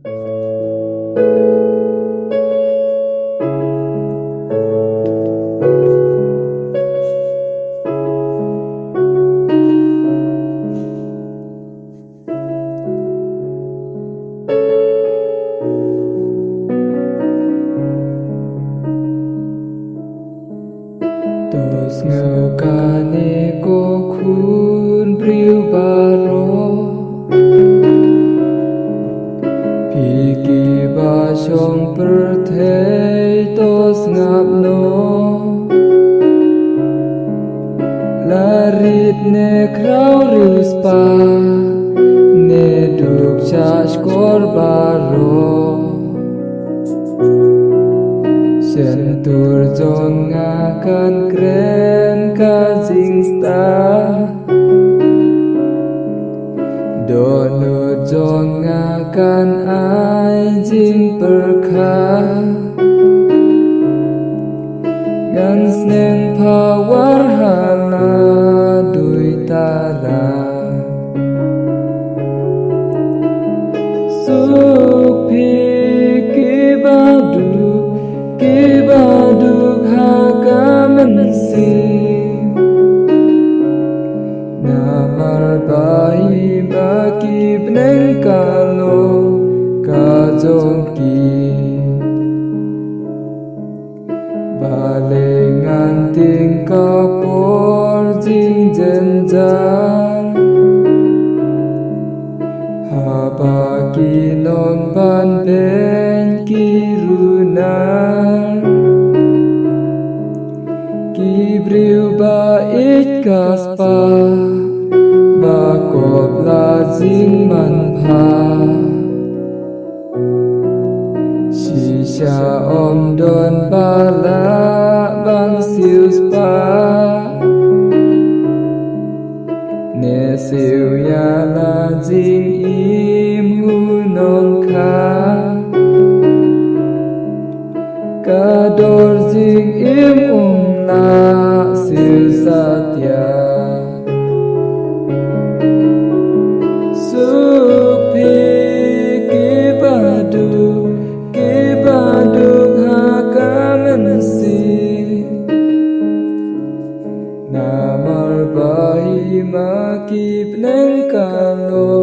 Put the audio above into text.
sngew Kane Ko Khun briew baroh Piki ba shong perthei tos ngap no Larit ne krau rius pa ne duk cha skor baroh Sentur jong akan keren ka jing sta Donu jong akan ai jing perkha Gan sneng pawar hala dui tara Supi kibadu Kibaduk haka mensim Namar bayi baki bneng kalo kajongki Balengan ting kapor jing jenjar Habaki non ban ben kirunar Briew ba it kaspa ba kop la jing man pha Shisha om don ba la bang siu spa Ne siu ya la jing im hu non kha Kador jing im la siu satya Supi kibaduk haka mensi Namar bayi maki pneng kalo